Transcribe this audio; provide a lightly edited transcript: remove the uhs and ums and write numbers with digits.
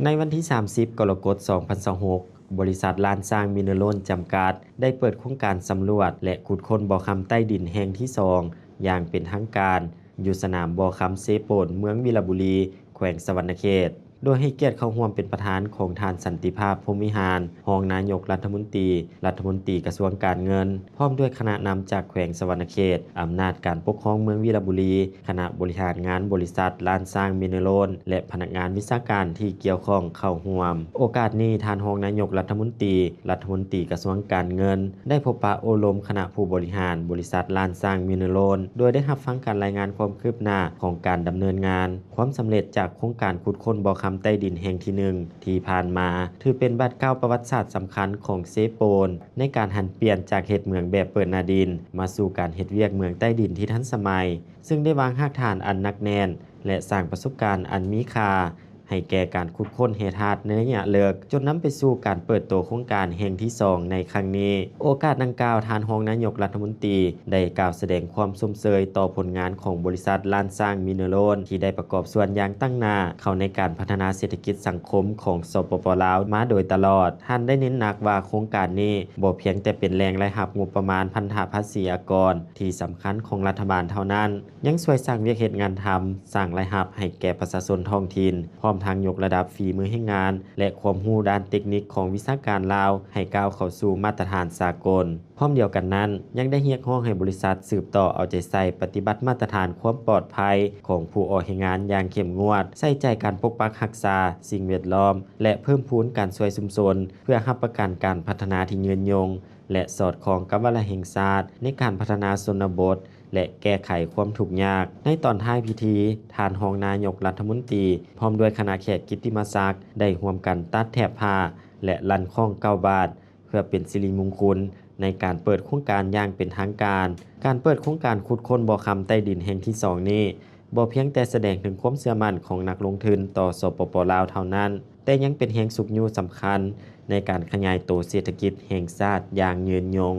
ในวันที่ 30 กรกฎาคม 2026 บริษัทลานสร้างมิเนโลนจำกัด ได้เปิดโครงการสำรวจและขุดค้นบ่อคำใต้ดินแห่งที่ 2 อย่างเป็นทางการ อยู่สนามบ่อคำเซโปนเมืองวิลาบุรี แขวงสะหวรรณเขต โดยให้เกียรติเข้าร่วมเป็นประธานของท่านสันติภาพพรหมวิหารรองนายกรัฐมนตรีกระทรวงการเงิน พร้อมด้วยคณะนำจากแขวงสะหวรรณเขต อำนาจการปกครองเมืองวิลาบุรี คณะบริหารงานบริษัทลานสร้างมิเนโลน และพนักงานวิชาการที่เกี่ยวข้องเข้าร่วม โอกาสนี้ท่านรองนายกรัฐมนตรีกระทรวงการเงิน ได้พบปะอบรมคณะผู้บริหารบริษัทลานสร้างมิเนโลน โดยได้รับฟังการรายงานความคืบหน้าของการดำเนินงาน ความสำเร็จจากโครงการขุดค้นบ่อคำใต้ดินแห่งที่ 1 ที่ผ่านมาถือเป็นบัตรเก้าประวัติศาสตร์สำคัญของเซโปนในการหันเปลี่ยนจากเฮ็ดเมืองแบบเปิดหน้าดินมาสู่การเฮ็ดเวียกเมืองใต้ดินที่ทันสมัยซึ่งได้วางรากฐานอันหนักแน่นและสร้างประสบการณ์อันมีค่าให้แก่การขุดค้นเฮ็ดฮาดในระยะเลิกจนนำไปสู่การเปิดตัวโครงการแห่งที่ 2 ในครั้งนี้โอกาสดังกล่าวท่านรองนายกรัฐมนตรีได้กล่าวแสดงความชมเชยต่อผลงานของบริษัทลานสร้างมิเนโลนที่ได้ประกอบส่วนอย่างตั้งหน้าเข้าในการพัฒนาเศรษฐกิจสังคมของสปป.ลาวมาโดยตลอดท่านได้เน้นหนักว่าโครงการนี้บ่เพียงแต่เป็นแหล่งรายรับงบประมาณพันธภาษีอากรที่สำคัญของรัฐบาลเท่านั้นยังช่วยสร้างเวียกเฮ็ดงานทำสร้างรายรับให้แก่ประชาชนท้องถิ่นพร้อมทั้งยกระดับฝีมือให้งานและความรู้ด้านเทคนิคของวิชาการลาวให้ก้าวเข้าสู่มาตรฐานสากลพร้อมเดียวกันนั้นยังได้เรียกร้องให้บริษัทสืบต่อเอาใจใส่ปฏิบัติมาตรฐานความปลอดภัยของผู้ออกให้งานอย่างเข้มงวดใส่ใจการปกปักรักษาสิ่งแวดล้อมและเพิ่มพูนการช่วยชุมชนเพื่อรับประกันการพัฒนาที่ยืนยงและสอดคล้องกับวาระแห่งชาติในการพัฒนาชนบทและแก้ไขความทุกข์ยากในตอนท้ายพิธีท่านรองนายกรัฐมนตรีพร้อมด้วยคณะแขกกิตติมศักดิ์ได้ร่วมกันตัดแถบผ้าและลั่นข้อง9 บาทเพื่อเป็นสิริมงคลในการเปิดโครงการอย่างเป็นทางการเปิดโครงการขุดค้นบ่อคำใต้ดินแห่งที่ 2 นี้บ่เพียงแต่แสดงถึงความเชื่อมั่นของนักลงทุนต่อสปป.ลาวเท่านั้นแต่ยังเป็นแรงฉุกยูสำคัญในการขยายโตเศรษฐกิจแห่งชาติอย่างยืนยง